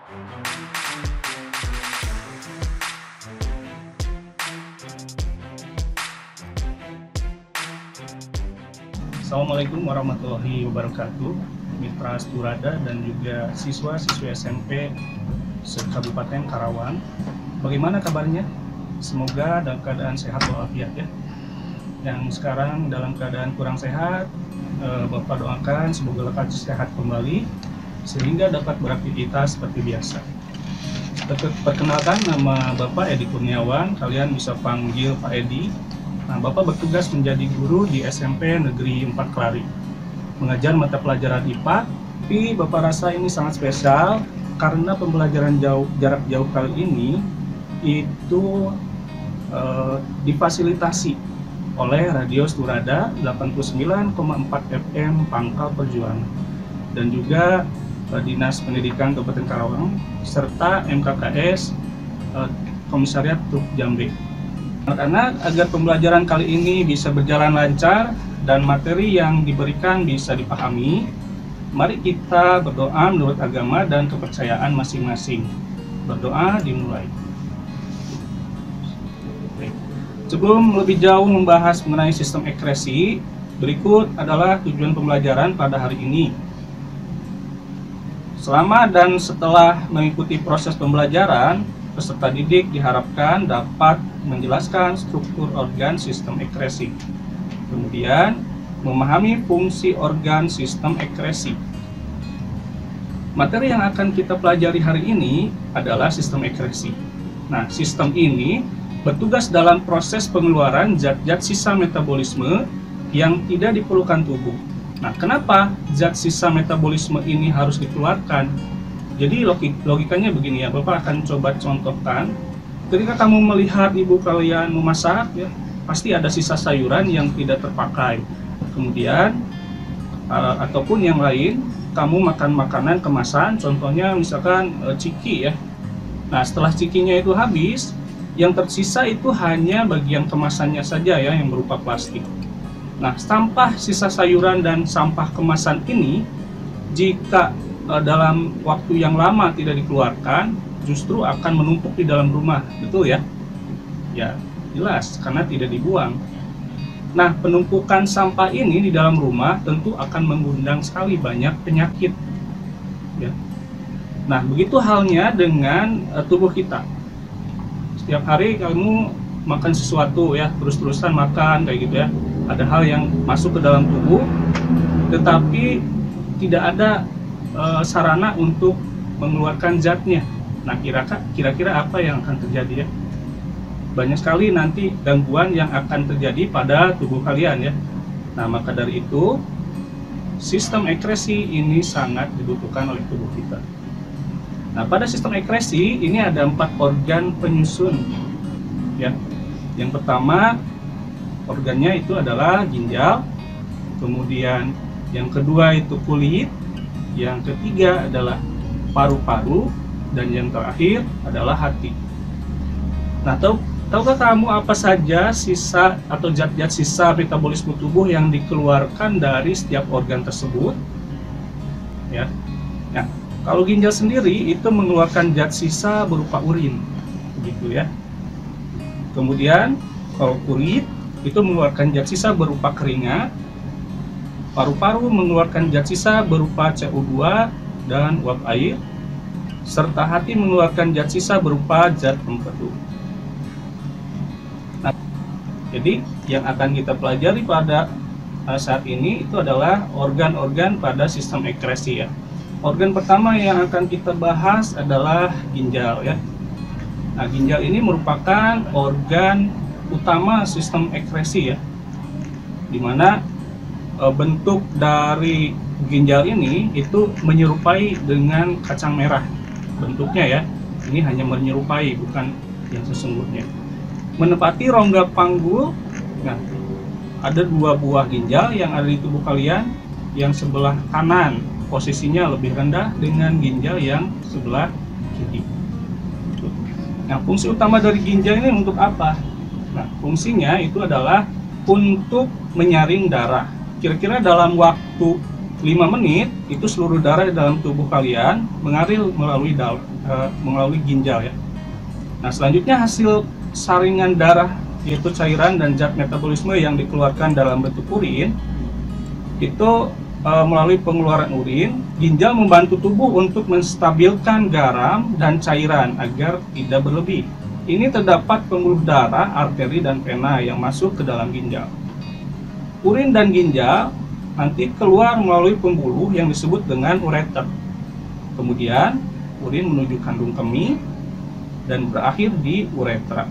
Assalamualaikum warahmatullahi wabarakatuh, Mitra Sturada dan juga siswa-siswi SMP se-Kabupaten Karawang. Bagaimana kabarnya? Semoga dalam keadaan sehat walafiat ya. Yang sekarang dalam keadaan kurang sehat, Bapak doakan semoga lekas sehat kembali sehingga dapat beraktivitas seperti biasa. Perkenalkan, nama Bapak Edi Kurniawan, kalian bisa panggil Pak Edi. Nah, Bapak bertugas menjadi guru di SMP Negeri 4 Kelari, mengajar mata pelajaran IPA. Tapi Bapak rasa ini sangat spesial karena pembelajaran jarak jauh kali ini itu difasilitasi oleh Radio Sturada 89,4 FM Pangkal Perjuangan dan juga Dinas Pendidikan Kabupaten Karawang serta MKKS Komisariat Truk Jambe. Anak-anak, agar pembelajaran kali ini bisa berjalan lancar dan materi yang diberikan bisa dipahami, mari kita berdoa menurut agama dan kepercayaan masing-masing. Berdoa dimulai. Sebelum lebih jauh membahas mengenai sistem ekresi, berikut adalah tujuan pembelajaran pada hari ini. Selama dan setelah mengikuti proses pembelajaran, peserta didik diharapkan dapat menjelaskan struktur organ sistem ekresi, kemudian memahami fungsi organ sistem ekresi. Materi yang akan kita pelajari hari ini adalah sistem ekresi. Nah, sistem ini bertugas dalam proses pengeluaran zat-zat sisa metabolisme yang tidak diperlukan tubuh. Nah, kenapa zat sisa metabolisme ini harus dikeluarkan? Jadi logikanya begini ya, Bapak akan coba contohkan. Ketika kamu melihat ibu kalian memasak, ya, pasti ada sisa sayuran yang tidak terpakai. Kemudian, ataupun yang lain, kamu makan makanan kemasan, contohnya misalkan ciki ya. Nah, setelah cikinya itu habis, yang tersisa itu hanya bagian kemasannya saja ya, yang berupa plastik. Nah, sampah sisa sayuran dan sampah kemasan ini, jika dalam waktu yang lama tidak dikeluarkan, justru akan menumpuk di dalam rumah, betul ya? Ya, jelas, karena tidak dibuang. Nah, penumpukan sampah ini di dalam rumah tentu akan mengundang sekali banyak penyakit. Ya. Nah, begitu halnya dengan tubuh kita. Setiap hari kamu makan sesuatu ya, terus-terusan makan kayak gitu ya. Ada hal yang masuk ke dalam tubuh, tetapi tidak ada sarana untuk mengeluarkan zatnya. Nah, kira-kira apa yang akan terjadi ya? Banyak sekali nanti gangguan yang akan terjadi pada tubuh kalian ya. Nah, maka dari itu sistem ekresi ini sangat dibutuhkan oleh tubuh kita. Nah, pada sistem ekresi ini ada 4 organ penyusun ya. Yang pertama organnya itu adalah ginjal, kemudian yang kedua itu kulit, yang ketiga adalah paru-paru, dan yang terakhir adalah hati. Nah, tahukah kamu apa saja sisa atau zat-zat sisa metabolisme tubuh yang dikeluarkan dari setiap organ tersebut? Ya. Nah, kalau ginjal sendiri itu mengeluarkan zat sisa berupa urin, begitu ya. Kemudian kalau kulit itu mengeluarkan zat sisa berupa keringat. Paru-paru mengeluarkan zat sisa berupa CO2 dan uap air, serta hati mengeluarkan zat sisa berupa zat empedu. Nah, jadi yang akan kita pelajari pada saat ini itu adalah organ-organ pada sistem ekresi ya. Organ pertama yang akan kita bahas adalah ginjal ya. Nah, ginjal ini merupakan organ utama sistem ekresi ya, dimana bentuk dari ginjal ini itu menyerupai dengan kacang merah bentuknya ya. Ini hanya menyerupai, bukan yang sesungguhnya. Menepati rongga panggul. Nah, ada 2 buah ginjal yang ada di tubuh kalian. Yang sebelah kanan posisinya lebih rendah dengan ginjal yang sebelah kiri. Nah, fungsi utama dari ginjal ini untuk apa? Nah, fungsinya itu adalah untuk menyaring darah. Kira-kira dalam waktu 5 menit itu seluruh darah di dalam tubuh kalian mengalir melalui ginjal ya. Nah, selanjutnya hasil saringan darah yaitu cairan dan zat metabolisme yang dikeluarkan dalam bentuk urin itu melalui pengeluaran urin, ginjal membantu tubuh untuk menstabilkan garam dan cairan agar tidak berlebih. Ini terdapat pembuluh darah, arteri dan vena yang masuk ke dalam ginjal. Urin dan ginjal nanti keluar melalui pembuluh yang disebut dengan ureter. Kemudian urin menuju kandung kemih dan berakhir di uretra.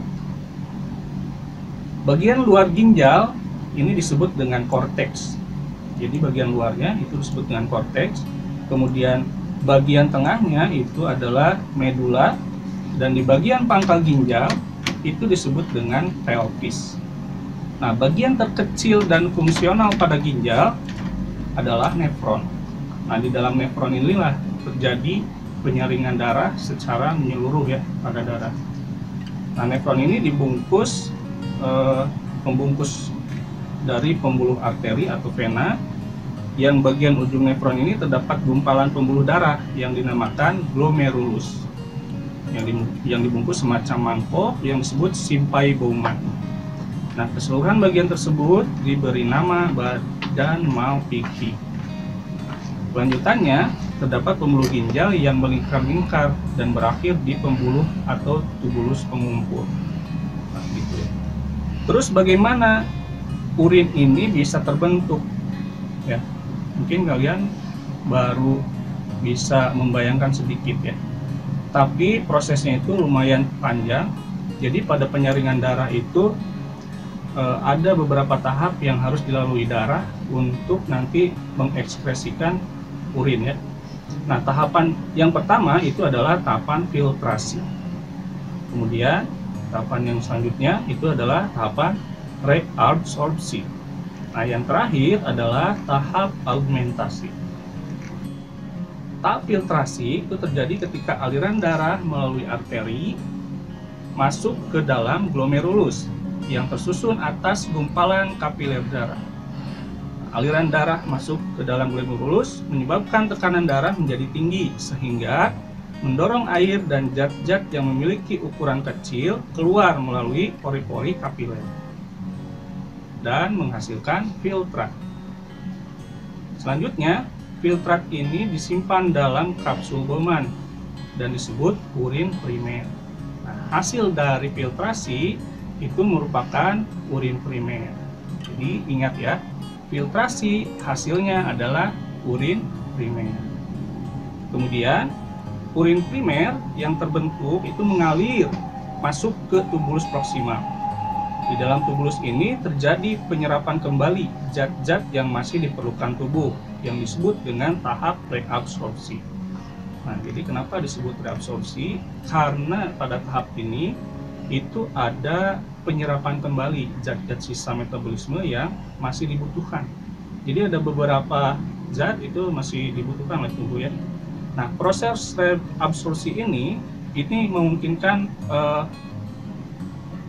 Bagian luar ginjal ini disebut dengan korteks. Jadi bagian luarnya itu disebut dengan korteks. Kemudian bagian tengahnya itu adalah medula, dan di bagian pangkal ginjal itu disebut dengan pelvis. Nah, bagian terkecil dan fungsional pada ginjal adalah nefron. Nah, di dalam nefron inilah terjadi penyaringan darah secara menyeluruh ya pada darah. Nah, nefron ini dibungkus pembungkus dari pembuluh arteri atau vena, yang bagian ujung nefron ini terdapat gumpalan pembuluh darah yang dinamakan glomerulus, yang dibungkus semacam mangkok yang disebut symphygomat. Nah, keseluruhan bagian tersebut diberi nama badan Malpighi. Lanjutannya, terdapat pembuluh ginjal yang melingkar-lingkar dan berakhir di pembuluh atau tubulus pengumpul. Nah, gitu ya. Terus bagaimana urin ini bisa terbentuk? Ya, mungkin kalian baru bisa membayangkan sedikit ya. Tapi prosesnya itu lumayan panjang. Jadi pada penyaringan darah itu ada beberapa tahap yang harus dilalui darah untuk nanti mengekspresikan urin ya. Nah, tahapan yang pertama itu adalah tahapan filtrasi. Kemudian tahapan yang selanjutnya itu adalah tahapan reabsorpsi. Nah, yang terakhir adalah tahap augmentasi. Tahap filtrasi itu terjadi ketika aliran darah melalui arteri masuk ke dalam glomerulus yang tersusun atas gumpalan kapiler darah. Aliran darah masuk ke dalam glomerulus menyebabkan tekanan darah menjadi tinggi sehingga mendorong air dan zat-zat yang memiliki ukuran kecil keluar melalui pori-pori kapiler dan menghasilkan filtrat. Selanjutnya, filtrat ini disimpan dalam kapsul Bowman dan disebut urin primer. Nah, hasil dari filtrasi itu merupakan urin primer. Jadi ingat ya, filtrasi hasilnya adalah urin primer. Kemudian urin primer yang terbentuk itu mengalir masuk ke tubulus proksimal. Di dalam tubulus ini terjadi penyerapan kembali zat-zat yang masih diperlukan tubuh yang disebut dengan tahap reabsorpsi. Nah, jadi kenapa disebut reabsorpsi? Karena pada tahap ini itu ada penyerapan kembali zat-zat sisa metabolisme yang masih dibutuhkan. Jadi ada beberapa zat itu masih dibutuhkan oleh tubuh ya. Nah, proses reabsorpsi ini memungkinkan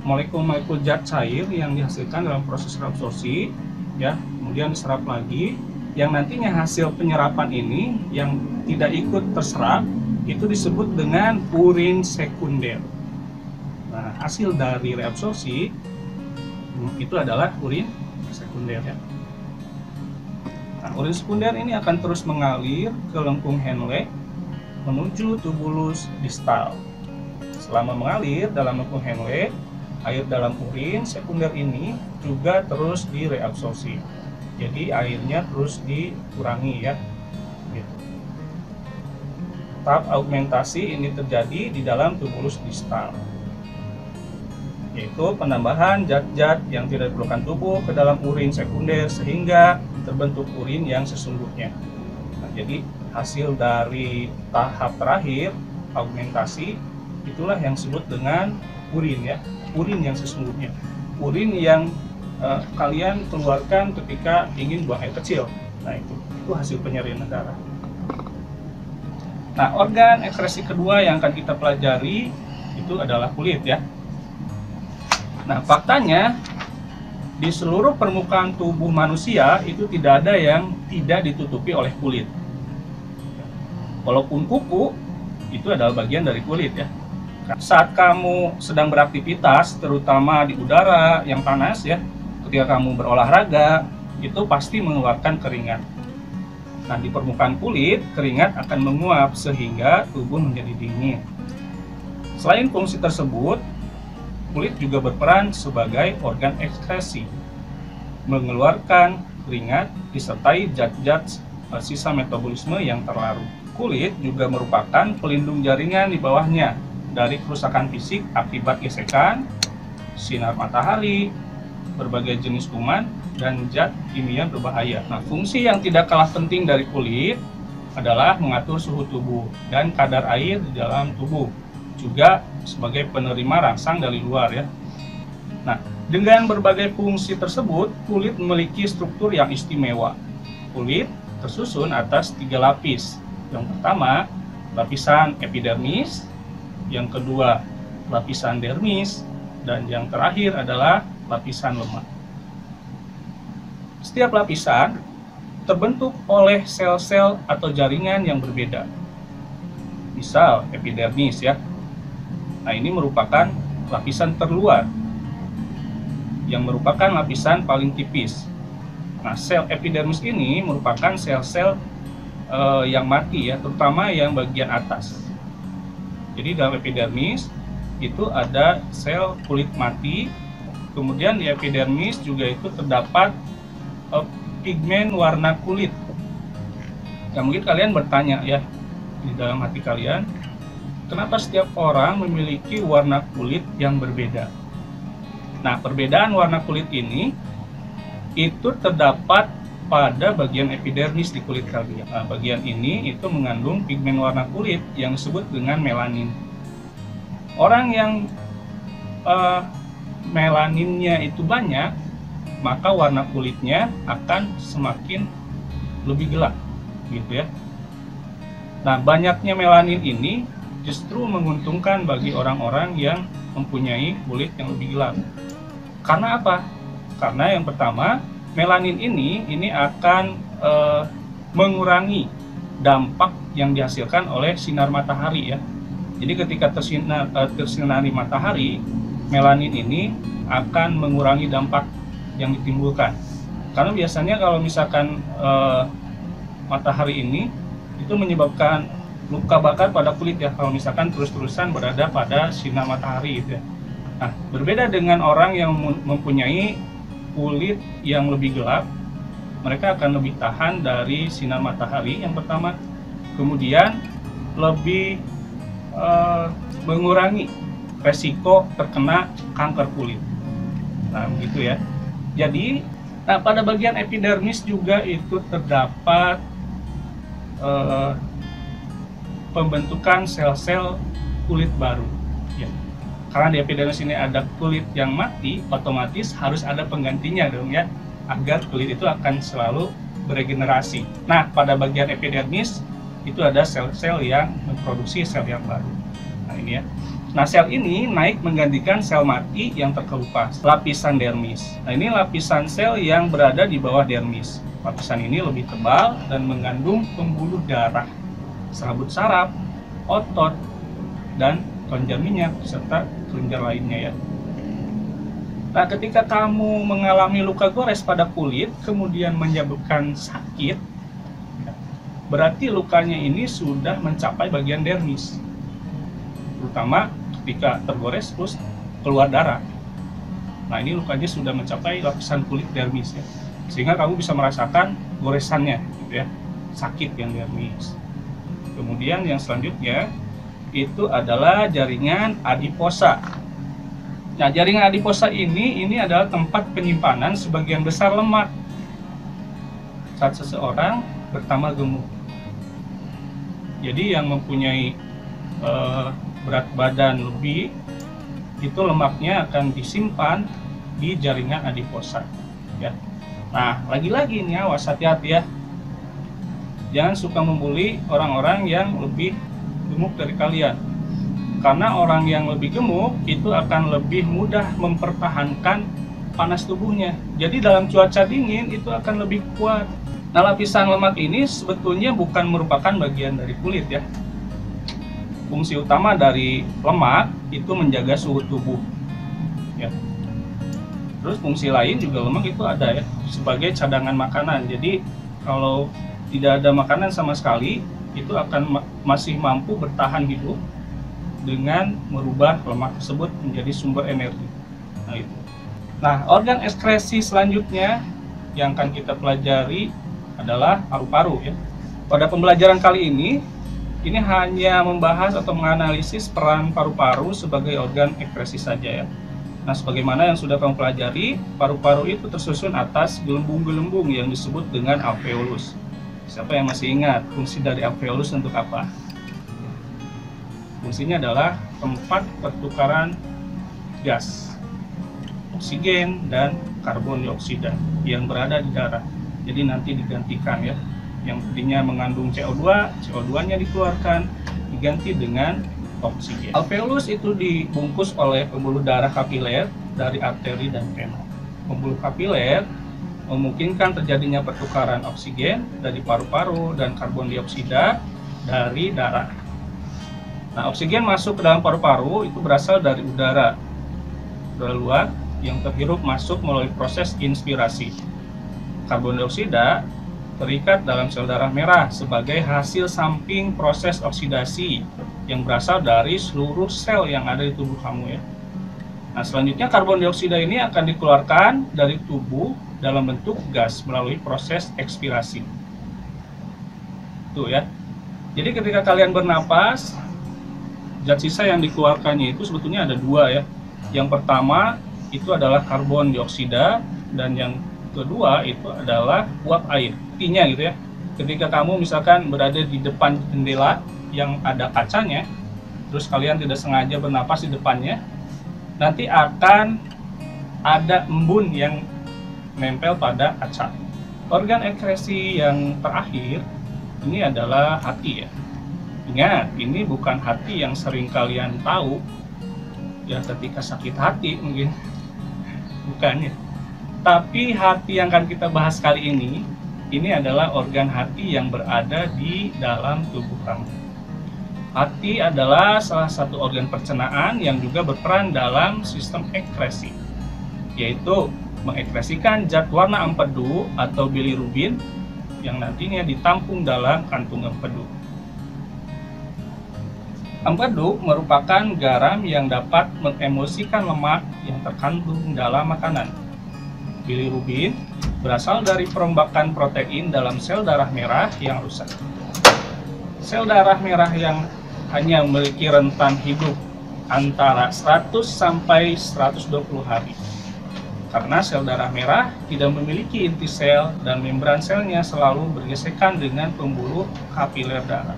molekul-molekul zat cair yang dihasilkan dalam proses reabsorpsi ya, kemudian diserap lagi, yang nantinya hasil penyerapan ini yang tidak ikut terserap itu disebut dengan urin sekunder. Nah, hasil dari reabsorpsi itu adalah urin sekunder ya. Nah, urin sekunder ini akan terus mengalir ke lengkung Henle menuju tubulus distal. Selama mengalir dalam lengkung Henle, air dalam urin sekunder ini juga terus direabsorpsi. Jadi airnya terus dikurangi ya. Gitu. Tahap augmentasi ini terjadi di dalam tubulus distal, yaitu penambahan zat-zat yang tidak diperlukan tubuh ke dalam urin sekunder sehingga terbentuk urin yang sesungguhnya. Nah, jadi hasil dari tahap terakhir augmentasi itulah yang disebut dengan urin ya, urin yang sesungguhnya, urin yang kalian keluarkan ketika ingin buang air kecil. Nah, itu hasil penyerapan darah. Nah, organ ekskresi kedua yang akan kita pelajari itu adalah kulit ya. Nah, faktanya Di seluruh permukaan tubuh manusia itu tidak ada yang tidak ditutupi oleh kulit. Walaupun kuku itu adalah bagian dari kulit ya. Saat kamu sedang beraktivitas, terutama di udara yang panas ya, ketika kamu berolahraga, itu pasti mengeluarkan keringat. Nah, di permukaan kulit, keringat akan menguap sehingga tubuh menjadi dingin. Selain fungsi tersebut, kulit juga berperan sebagai organ ekskresi, mengeluarkan keringat disertai zat-zat sisa metabolisme yang terlarut. Kulit juga merupakan pelindung jaringan di bawahnya dari kerusakan fisik akibat gesekan, sinar matahari, berbagai jenis kuman, dan zat kimia berbahaya. Nah, fungsi yang tidak kalah penting dari kulit adalah mengatur suhu tubuh dan kadar air di dalam tubuh, juga sebagai penerima rangsang dari luar ya. Nah, dengan berbagai fungsi tersebut, kulit memiliki struktur yang istimewa. Kulit tersusun atas 3 lapis. Yang pertama, lapisan epidermis, yang kedua, lapisan dermis, dan yang terakhir adalah lapisan lemak. Setiap lapisan terbentuk oleh sel-sel atau jaringan yang berbeda. Misal epidermis ya. Nah, ini merupakan lapisan terluar yang merupakan lapisan paling tipis. Nah, sel epidermis ini merupakan sel-sel yang mati ya, terutama yang bagian atas. Jadi dalam epidermis itu ada sel kulit mati. Kemudian di epidermis juga itu terdapat pigmen warna kulit. Ya, mungkin kalian bertanya ya di dalam hati kalian, kenapa setiap orang memiliki warna kulit yang berbeda? Nah, perbedaan warna kulit ini itu terdapat pada bagian epidermis di kulit kalian. Nah, bagian ini itu mengandung pigmen warna kulit yang disebut dengan melanin. Orang yang melaninnya itu banyak, maka warna kulitnya akan semakin lebih gelap, gitu ya. Nah, banyaknya melanin ini justru menguntungkan bagi orang-orang yang mempunyai kulit yang lebih gelap. Karena apa? Karena yang pertama, melanin ini akan mengurangi dampak yang dihasilkan oleh sinar matahari ya. Jadi ketika tersinari matahari, melanin ini akan mengurangi dampak yang ditimbulkan. Karena biasanya kalau misalkan matahari ini itu menyebabkan luka bakar pada kulit ya, kalau misalkan terus-terusan berada pada sinar matahari gitu ya. Nah, berbeda dengan orang yang mempunyai kulit yang lebih gelap, mereka akan lebih tahan dari sinar matahari yang pertama, kemudian lebih mengurangi resiko terkena kanker kulit. Nah, begitu ya. Jadi, nah pada bagian epidermis juga itu terdapat pembentukan sel-sel kulit baru. Ya. Karena di epidermis ini ada kulit yang mati, otomatis harus ada penggantinya dong ya, agar kulit itu akan selalu beregenerasi. Nah, pada bagian epidermis itu ada sel-sel yang memproduksi sel yang baru. Nah, ini ya. Nah, sel ini naik menggantikan sel mati yang terkelupas, lapisan dermis. Nah, ini lapisan sel yang berada di bawah dermis. Lapisan ini lebih tebal dan mengandung pembuluh darah, serabut saraf, otot, dan kelenjar minyak, serta kelenjar lainnya ya. Nah, ketika kamu mengalami luka gores pada kulit, kemudian menyebabkan sakit, berarti lukanya ini sudah mencapai bagian dermis. Terutama ketika tergores terus keluar darah. Nah, ini lukanya sudah mencapai lapisan kulit dermis ya. Sehingga kamu bisa merasakan goresannya gitu ya. Sakit yang dermis. Kemudian yang selanjutnya itu adalah jaringan adiposa. Nah, jaringan adiposa ini adalah tempat penyimpanan sebagian besar lemak saat seseorang bertambah gemuk. Jadi yang mempunyai berat badan lebih, itu lemaknya akan disimpan di jaringan adiposa ya. Nah, lagi-lagi nih awas, hati-hati ya, jangan suka membuli orang-orang yang lebih gemuk dari kalian, karena orang yang lebih gemuk itu akan lebih mudah mempertahankan panas tubuhnya. Jadi dalam cuaca dingin itu akan lebih kuat. Nah, lapisan lemak ini sebetulnya bukan merupakan bagian dari kulit ya. Fungsi utama dari lemak itu menjaga suhu tubuh ya. Terus fungsi lain juga lemak itu ada ya, sebagai cadangan makanan. Jadi kalau tidak ada makanan sama sekali, itu akan masih mampu bertahan hidup dengan merubah lemak tersebut menjadi sumber energi. Nah, itu. Nah, organ ekskresi selanjutnya yang akan kita pelajari adalah paru-paru ya. Pada pembelajaran kali ini hanya membahas atau menganalisis peran paru-paru sebagai organ ekskresi saja ya. Nah, sebagaimana yang sudah kamu pelajari, paru-paru itu tersusun atas gelembung-gelembung yang disebut dengan alveolus. Siapa yang masih ingat fungsi dari alveolus untuk apa? Fungsinya adalah tempat pertukaran gas, oksigen dan karbon dioksida yang berada di darah. Jadi nanti digantikan ya, yang tadinya mengandung CO2, CO2-nya dikeluarkan, diganti dengan oksigen. Alveolus itu dibungkus oleh pembuluh darah kapiler dari arteri dan vena. Pembuluh kapiler memungkinkan terjadinya pertukaran oksigen dari paru-paru dan karbon dioksida dari darah. Nah, oksigen masuk ke dalam paru-paru itu berasal dari udara luar yang terhirup masuk melalui proses inspirasi. Karbon dioksida terikat dalam sel darah merah sebagai hasil samping proses oksidasi yang berasal dari seluruh sel yang ada di tubuh kamu ya. Nah, selanjutnya karbon dioksida ini akan dikeluarkan dari tubuh dalam bentuk gas melalui proses ekspirasi. Tuh ya. Jadi ketika kalian bernapas, zat sisa yang dikeluarkannya itu sebetulnya ada dua ya. Yang pertama itu adalah karbon dioksida dan yang kedua itu adalah uap air. Artinya gitu ya, ketika kamu misalkan berada di depan jendela yang ada kacanya, terus kalian tidak sengaja bernapas di depannya, nanti akan ada embun yang nempel pada kaca. Organ ekskresi yang terakhir ini adalah hati ya. Ingat, ini bukan hati yang sering kalian tahu ya ketika sakit hati mungkin, bukan ya. Tapi hati yang akan kita bahas kali ini adalah organ hati yang berada di dalam tubuh kamu. Hati adalah salah satu organ pencernaan yang juga berperan dalam sistem ekskresi, yaitu mengekskresikan zat warna empedu atau bilirubin yang nantinya ditampung dalam kantung empedu. Empedu merupakan garam yang dapat mengemulsikan lemak yang terkandung dalam makanan. Bilirubin berasal dari perombakan protein dalam sel darah merah yang rusak. Sel darah merah yang hanya memiliki rentan hidup antara 100 sampai 120 hari. Karena sel darah merah tidak memiliki inti sel dan membran selnya selalu bergesekan dengan pembuluh kapiler darah.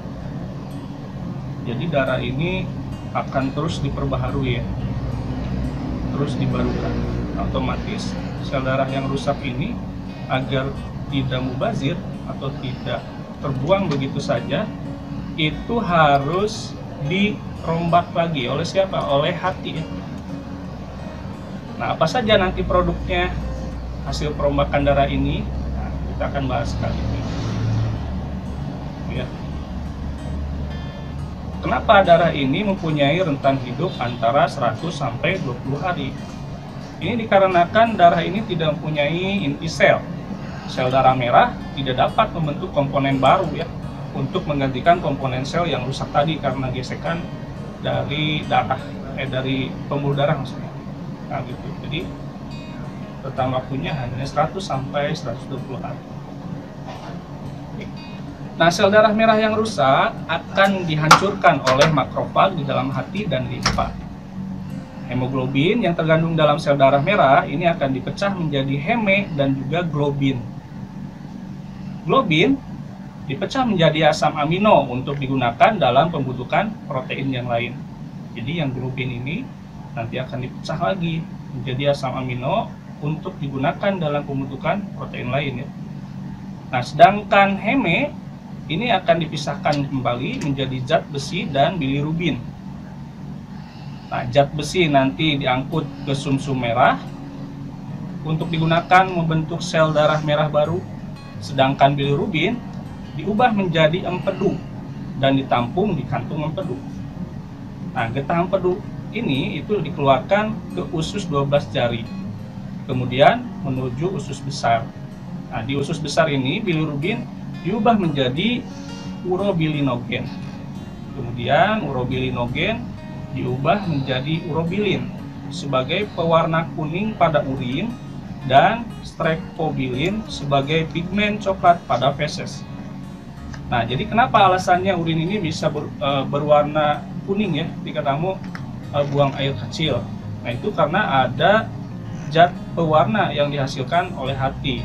Jadi darah ini akan terus diperbaharui ya, terus dibarukan. Otomatis sel darah yang rusak ini agar tidak mubazir atau tidak terbuang begitu saja, itu harus dirombak lagi oleh siapa? Oleh hati ya. Nah, apa saja nanti produknya hasil perombakan darah ini? Nah, kita akan bahas kali ini ya. Kenapa darah ini mempunyai rentan hidup antara 100 sampai 20 hari? Ini dikarenakan darah ini tidak mempunyai inti sel. Sel darah merah tidak dapat membentuk komponen baru ya, untuk menggantikan komponen sel yang rusak tadi karena gesekan dari darah, dari pembuluh darah maksudnya. Nah gitu. Jadi rentang waktunya hanya 100 sampai 120 hari. Nah, sel darah merah yang rusak akan dihancurkan oleh makrofag di dalam hati dan limfa. Hemoglobin yang terkandung dalam sel darah merah ini akan dipecah menjadi heme dan juga globin. Globin dipecah menjadi asam amino untuk digunakan dalam pembentukan protein yang lain. Jadi yang globin ini nanti akan dipecah lagi menjadi asam amino untuk digunakan dalam pembentukan protein lain ya. Nah, sedangkan heme ini akan dipisahkan kembali menjadi zat besi dan bilirubin. Nah, zat besi nanti diangkut ke sumsum merah untuk digunakan membentuk sel darah merah baru, sedangkan bilirubin diubah menjadi empedu dan ditampung di kantung empedu. Nah, getah empedu ini itu dikeluarkan ke usus 12 jari, kemudian menuju usus besar. Nah, di usus besar ini bilirubin diubah menjadi urobilinogen. Kemudian urobilinogen diubah menjadi urobilin sebagai pewarna kuning pada urin dan strekobilin sebagai pigmen coklat pada feses. Nah, jadi kenapa alasannya urin ini bisa berwarna kuning ya ketika kamu buang air kecil? Nah, itu karena ada zat pewarna yang dihasilkan oleh hati.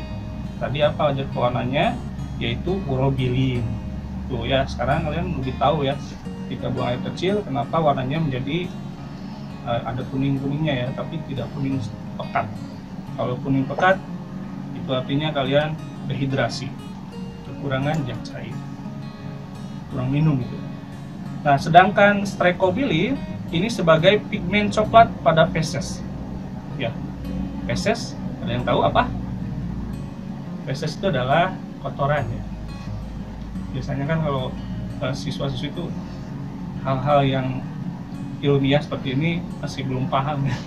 Tadi apa zat pewarnanya? Yaitu urobilin. Tuh ya, sekarang kalian lebih tahu ya, ketika buang air kecil kenapa warnanya menjadi ada kuning-kuningnya ya, tapi tidak kuning pekat. Kalau kuning pekat itu artinya kalian dehidrasi, kekurangan zat cair, kurang minum gitu. Nah, sedangkan strekobilin ini sebagai pigmen coklat pada feses. Ya, feses ada yang tahu apa? Feses itu adalah kotoran ya. Biasanya kan kalau siswa-siswi itu hal-hal yang ilmiah seperti ini masih belum paham ya.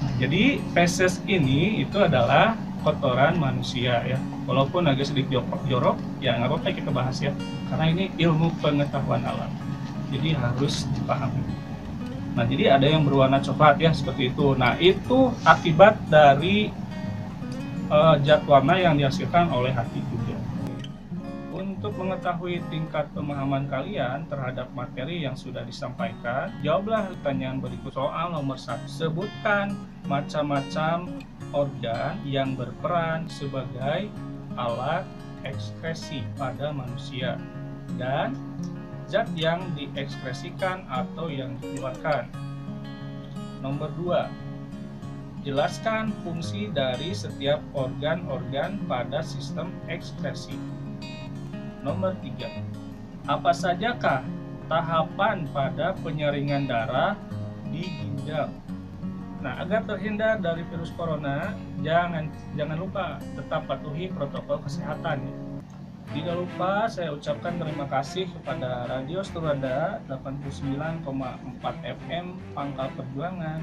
Nah, jadi feses ini itu adalah kotoran manusia ya. Walaupun agak sedikit jorok, ya nggak apa-apa kita bahas ya. Karena ini ilmu pengetahuan alam, jadi harus dipahami. Nah, jadi ada yang berwarna coklat ya seperti itu. Nah, itu akibat dari zat warna yang dihasilkan oleh hati juga. Untuk mengetahui tingkat pemahaman kalian terhadap materi yang sudah disampaikan, jawablah pertanyaan berikut. Soal nomor 1. Sebutkan macam-macam organ yang berperan sebagai alat ekskresi pada manusia dan zat yang diekspresikan atau yang dikeluarkan. Nomor 2. Jelaskan fungsi dari setiap organ-organ pada sistem ekskresi. Nomor 3. Apa sajakah tahapan pada penyaringan darah di ginjal? Nah, agar terhindar dari virus corona, jangan lupa tetap patuhi protokol kesehatan ya. Tidak lupa saya ucapkan terima kasih kepada Radio Sturada 89,4 FM Pangkal Perjuangan.